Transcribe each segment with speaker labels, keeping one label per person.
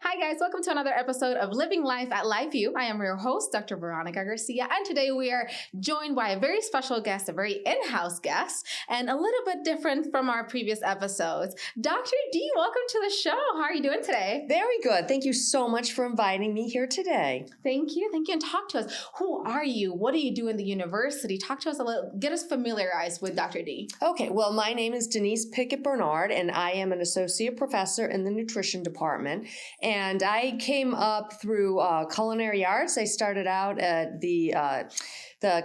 Speaker 1: Hi guys, welcome to another episode of Living Life at Life U. I am your host, Dr. Véronica Garcia, and today we are joined by a very special guest, a very in-house guest, and a little bit different from our previous episodes. Dr. D, welcome to the show. How are you doing today?
Speaker 2: Very good. Thank you so much for inviting me here today.
Speaker 1: Thank you. And talk to us. Who are you? What do you do in the university? Talk to us a little, get us familiarized with Dr. D.
Speaker 2: Okay, well, my name is Denise Pickett-Bernard, and I am an associate professor in the nutrition department. And I came up through culinary arts. I started out at the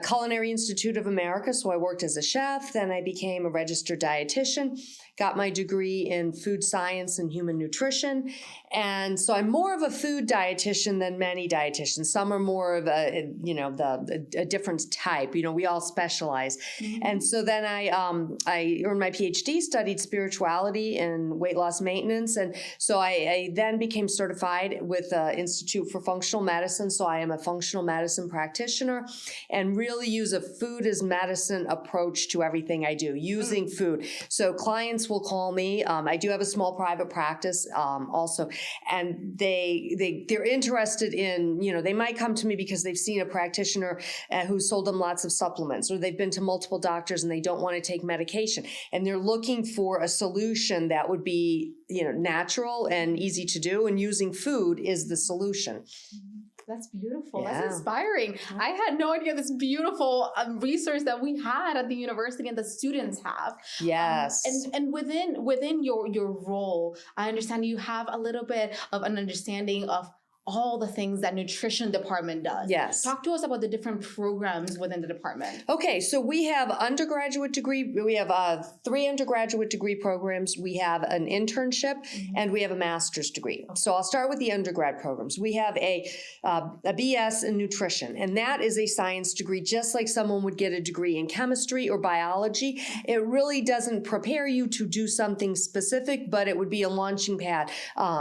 Speaker 2: Culinary Institute of America, so I worked as a chef. Then I became a registered dietitian, got my degree in food science and human nutrition. And so I'm more of a food dietitian than many dietitians. Some are more of a different type. We all specialize. Mm-hmm. And so then I earned my PhD, studied spirituality and weight loss maintenance. And so I then became certified with the Institute for Functional Medicine. So I am a functional medicine practitioner and really use a food as medicine approach to everything I do, using food. So clients will call me. I do have a small private practice also, and they're interested in, they might come to me because they've seen a practitioner who sold them lots of supplements, or they've been to multiple doctors and they don't want to take medication, and they're looking for a solution that would be, natural and easy to do, and using food is the solution.
Speaker 1: That's beautiful.
Speaker 2: Yeah.
Speaker 1: That's inspiring. I had no idea this beautiful resource that we had at the university and the students have.
Speaker 2: Yes.
Speaker 1: And within your role, I understand you have a little bit of an understanding of all the things that nutrition department does.
Speaker 2: Yes.
Speaker 1: Talk to us about the different programs within the department.
Speaker 2: Okay, so we have undergraduate degree. We have 3 undergraduate degree programs. We have an internship, and we have a master's degree. So I'll start with the undergrad programs. We have a BS in nutrition, and that is a science degree, just like someone would get a degree in chemistry or biology. It really doesn't prepare you to do something specific, but it would be a launching pad.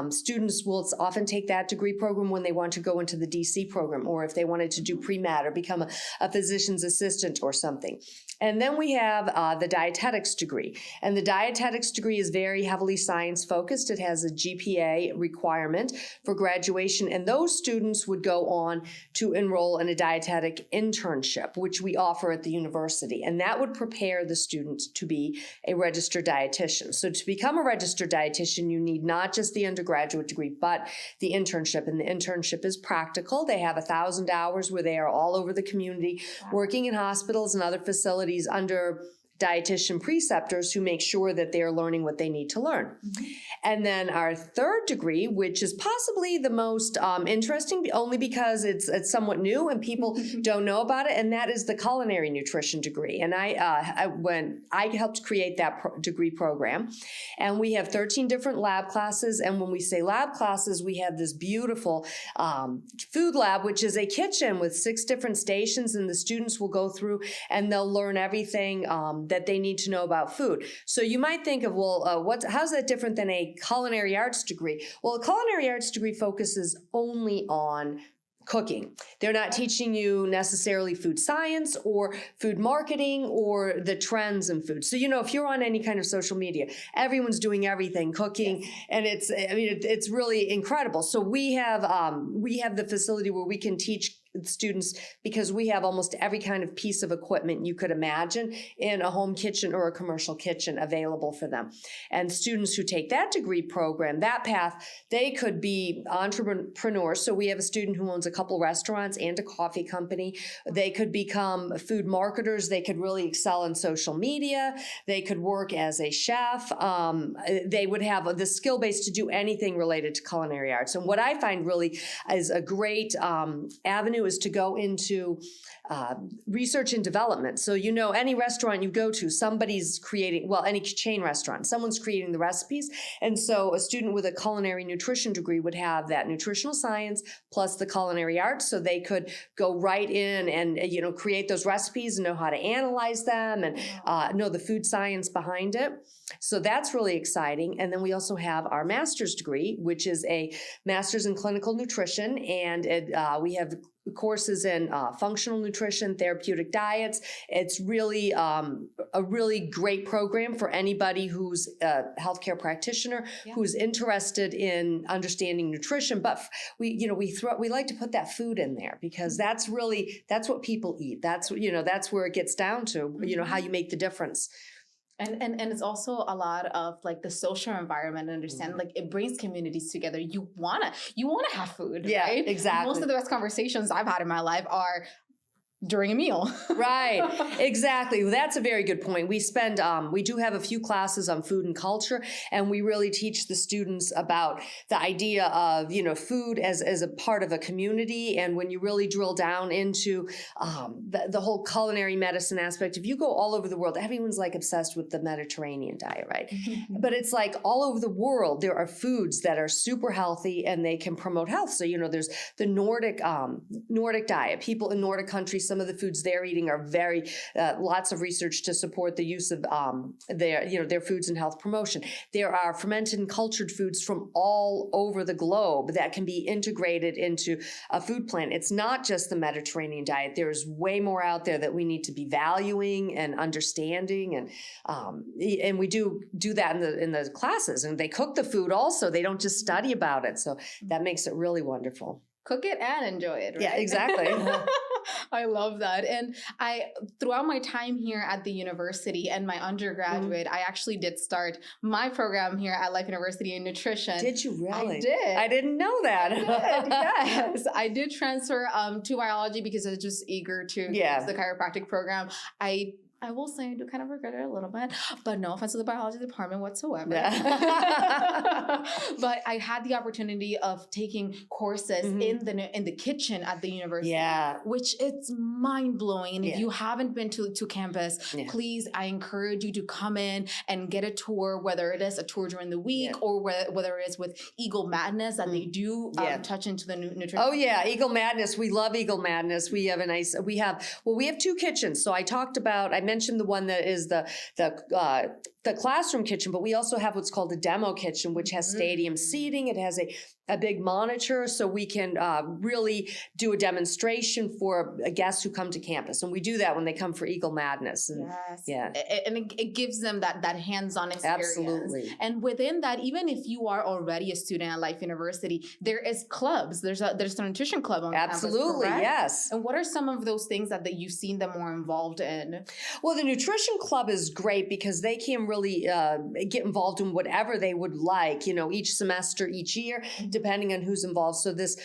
Speaker 2: Students will often take that degree program when they want to go into the DC program, or if they wanted to do pre-med or become a physician's assistant or something. And then we have the dietetics degree. And the dietetics degree is very heavily science focused. It has a GPA requirement for graduation. And those students would go on to enroll in a dietetic internship, which we offer at the university. And that would prepare the students to be a registered dietitian. So to become a registered dietitian, you need not just the undergraduate degree, but the internship. And the internship is practical. They have 1,000 hours where they are all over the community, working in hospitals and other facilities under dietitian preceptors who make sure that they're learning what they need to learn. Mm-hmm. And then our third degree, which is possibly the most interesting, only because it's somewhat new and people don't know about it, and that is the culinary nutrition degree. And I helped create that degree program, and we have 13 different lab classes. And when we say lab classes, we have this beautiful food lab, which is a kitchen with 6 different stations, and the students will go through and they'll learn everything that they need to know about food. So you might think of, how's that different than a culinary arts degree? Well, a culinary arts degree focuses only on cooking. They're not teaching you necessarily food science or food marketing or the trends in food. So, if you're on any kind of social media, everyone's doing everything, cooking, yes. And it's really incredible. So we have the facility where we can teach students, because we have almost every kind of piece of equipment you could imagine in a home kitchen or a commercial kitchen available for them. And students who take that degree program, that path, they could be entrepreneurs. So we have a student who owns a couple restaurants and a coffee company. They could become food marketers. They could really excel in social media. They could work as a chef. They would have the skill base to do anything related to culinary arts. And what I find really is a great avenue is to go into research and development. So, any restaurant you go to, somebody's creating, any chain restaurant, someone's creating the recipes. And so a student with a culinary nutrition degree would have that nutritional science plus the culinary arts. So they could go right in and, create those recipes and know how to analyze them and know the food science behind it. So that's really exciting. And then we also have our master's degree, which is a master's in clinical nutrition. And we have courses in functional nutrition, therapeutic diets. It's really a really great program for anybody who's a healthcare practitioner who's interested in understanding nutrition. But we like to put that food in there because that's what people eat. That's where it gets down to, how you make the difference.
Speaker 1: And it's also a lot of like the social environment and understand like it brings communities together. You wanna have food, right?
Speaker 2: Exactly.
Speaker 1: Most of the best conversations I've had in my life are during a meal.
Speaker 2: Right. Exactly. Well, that's a very good point. We do have a few classes on food and culture, and we really teach the students about the idea of, food as a part of a community. And when you really drill down into the whole culinary medicine aspect, if you go all over the world, everyone's like obsessed with the Mediterranean diet, right? But it's like all over the world, there are foods that are super healthy and they can promote health. So, there's the Nordic diet. People in Nordic countries, some of the foods they're eating are very, lots of research to support the use of their foods and health promotion. There are fermented and cultured foods from all over the globe that can be integrated into a food plan. It's not just the Mediterranean diet. There's way more out there that we need to be valuing and understanding. And we do that in the classes. And they cook the food also. They don't just study about it. So that makes it really wonderful.
Speaker 1: Cook it and enjoy it, right?
Speaker 2: Yeah, exactly.
Speaker 1: I love that. And throughout my time here at the university and my undergraduate, I actually did start my program here at Life University in nutrition.
Speaker 2: Did you really?
Speaker 1: I did.
Speaker 2: I didn't know that.
Speaker 1: I did, yes. I did transfer to biology because I was just eager to use the chiropractic program. I will say I do kind of regret it a little bit, but no offense to the biology department whatsoever. But I had the opportunity of taking courses in the kitchen at the university, which it's mind blowing. And if you haven't been to campus, please, I encourage you to come in and get a tour, whether it is a tour during the week or whether it is with Eagle Madness that they do touch into the nutrition.
Speaker 2: Oh yeah, Eagle Madness. We love Eagle Madness. We have we have two kitchens. So I mentioned the one that is the classroom kitchen, but we also have what's called a demo kitchen, which has stadium seating. It has a big monitor, so we can really do a demonstration for guests who come to campus. And we do that when they come for Eagle Madness. And,
Speaker 1: and it gives them that hands-on experience.
Speaker 2: Absolutely.
Speaker 1: And within that, even if you are already a student at Life University, there is clubs. There's a nutrition club on campus.
Speaker 2: Absolutely, yes.
Speaker 1: And what are some of those things that you've seen them more involved in?
Speaker 2: Well, the nutrition club is great because they can really get involved in whatever they would like, each semester, each year, depending on who's involved. So this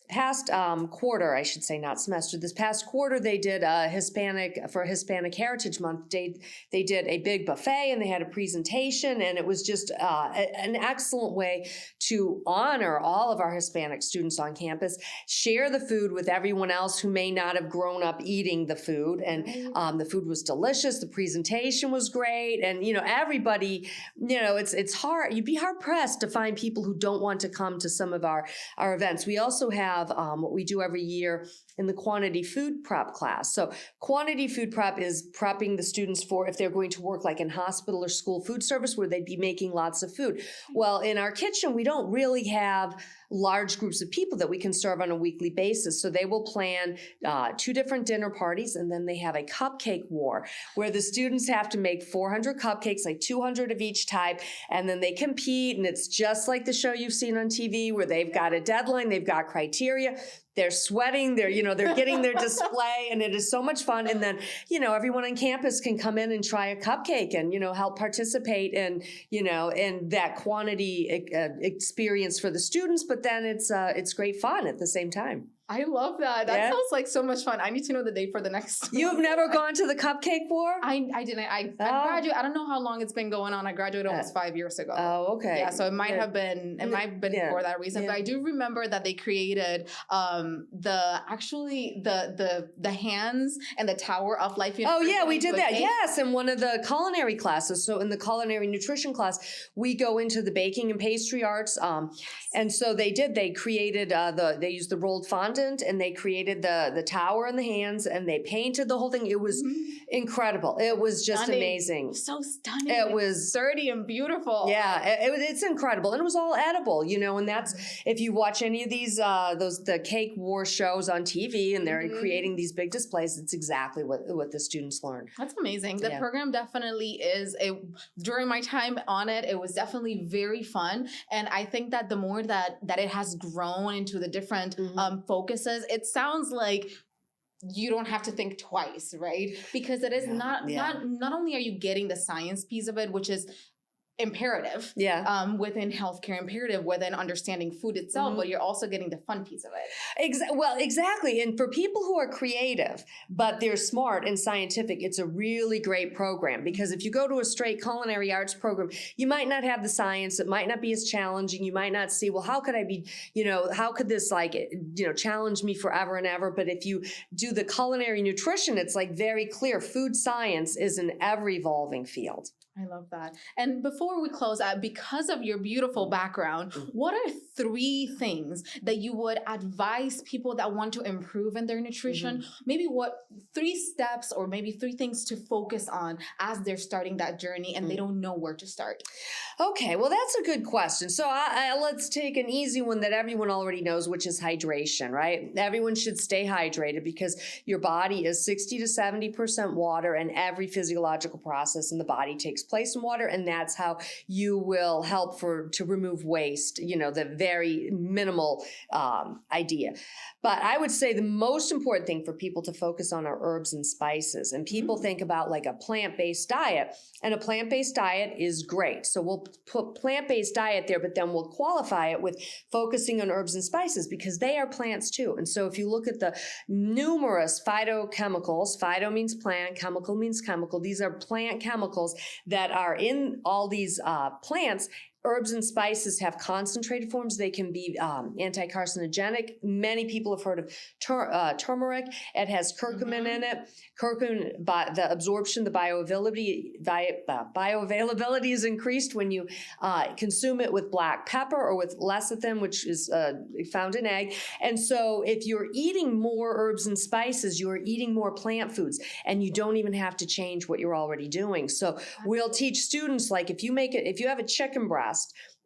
Speaker 2: past quarter, I should say, not semester, this past quarter, they did Hispanic Heritage Month. They did a big buffet and they had a presentation, and it was just an excellent way to honor all of our Hispanic students on campus, share the food with everyone else who may not have grown up eating the food. And the food was delicious. The presentation was great. And, everybody, it's hard. You'd be hard pressed to find people who don't want to come to some of our events. We also have what we do every year in the quantity food prep class. So quantity food prep is prepping the students for if they're going to work like in hospital or school food service where they'd be making lots of food. Well, in our kitchen, we don't really have large groups of people that we can serve on a weekly basis. So they will plan 2 different dinner parties, and then they have a cupcake war where the students have to make 400 cupcakes, like 200 of each type, and then they compete. And it's just like the show you've seen on TV where they've got a deadline, they've got criteria. They're sweating, they're getting their display, and it is so much fun. And then, everyone on campus can come in and try a cupcake and, help participate in that quantity experience for the students. But then it's great fun at the same time.
Speaker 1: I love that. That sounds like so much fun. I need to know the date for the next.
Speaker 2: You've never gone to the cupcake war?
Speaker 1: I didn't. I graduated. I don't know how long it's been going on. I graduated almost 5 years ago.
Speaker 2: Oh, okay.
Speaker 1: Yeah, so it might have been. It might have been for that reason. Yeah. But I do remember that they created the hands and the Tower of Life.
Speaker 2: Oh yeah, we did that. Yes, in one of the culinary classes. So in the culinary nutrition class, we go into the baking and pastry arts. And so they did. They created they used the rolled fondant. And they created the tower in the hands, and they painted the whole thing. It was incredible. It was just amazing.
Speaker 1: So stunning.
Speaker 2: It was
Speaker 1: sturdy and beautiful.
Speaker 2: Yeah, it's incredible, and it was all edible. And that's if you watch any of these the cake war shows on TV and they're creating these big displays. It's exactly what the students learn.
Speaker 1: That's amazing. The program definitely is during my time on it, it was definitely very fun. And I think that the more that it has grown into the different focuses, it sounds like you don't have to think twice, right? Because it is not only are you getting the science piece of it, which is imperative within healthcare, imperative within understanding food itself, but you're also getting the fun piece of it.
Speaker 2: Well, exactly. And for people who are creative, but they're smart and scientific, it's a really great program, because if you go to a straight culinary arts program, you might not have the science. It might not be as challenging. You might not see, well, how could I be, how could this challenge me forever and ever? But if you do the culinary nutrition, it's like very clear. Food science is an ever-evolving field.
Speaker 1: I love that. And before we close out, because of your beautiful background, what are 3 things that you would advise people that want to improve in their nutrition? Maybe 3 steps or maybe 3 things to focus on as they're starting that journey and they don't know where to start?
Speaker 2: Okay, well, that's a good question. So let's take an easy one that everyone already knows, which is hydration, right? Everyone should stay hydrated because your body is 60 to 70% water, and every physiological process in the body takes place in water, and that's how you will help to remove waste, the very minimal idea. But I would say the most important thing for people to focus on are herbs and spices. And people think about like a plant-based diet, and a plant-based diet is great. So we'll put plant-based diet there, but then we'll qualify it with focusing on herbs and spices because they are plants too. And so if you look at the numerous phytochemicals, phyto means plant, chemical means chemical. These are plant chemicals that are in all these plants. Herbs and spices have concentrated forms. They can be anti-carcinogenic. Many people have heard of turmeric. It has curcumin in it. Curcumin, the absorption, the bioavailability is increased when you consume it with black pepper or with lecithin, which is found in egg. And so if you're eating more herbs and spices, you're eating more plant foods, and you don't even have to change what you're already doing. So we'll teach students, like if you have a chicken breast,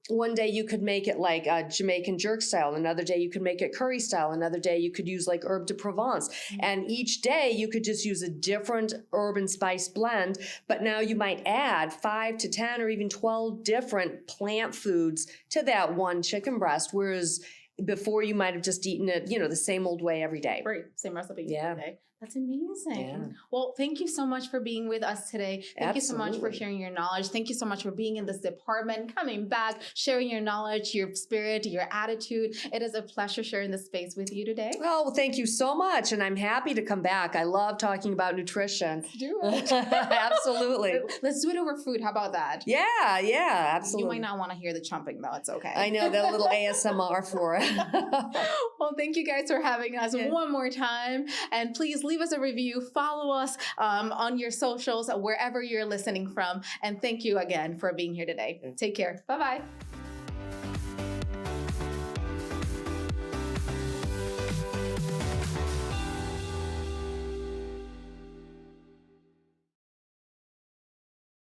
Speaker 2: one day you could make it like a Jamaican jerk style. Another day you could make it curry style. Another day you could use like herb de Provence. And each day you could just use a different herb and spice blend. But now you might add 5 to 10 or even 12 different plant foods to that one chicken breast. Whereas before you might have just eaten it, the same old way every day.
Speaker 1: Right. Same recipe every day. That's amazing. Yeah. Well, thank you so much for being with us today. Thank you so much for sharing your knowledge. Thank you so much for being in this department, coming back, sharing your knowledge, your spirit, your attitude. It is a pleasure sharing this space with you today.
Speaker 2: Oh, well, thank you so much. And I'm happy to come back. I love talking about nutrition.
Speaker 1: Let's do it.
Speaker 2: Absolutely.
Speaker 1: Let's do it over food. How about that?
Speaker 2: Yeah, absolutely.
Speaker 1: You might not want to hear the chomping though. It's okay.
Speaker 2: I know, that little ASMR for it.
Speaker 1: Well, thank you guys for having us one more time. And please leave us a review. Follow us on your socials, wherever you're listening from. And thank you again for being here today. Take care. Bye-bye.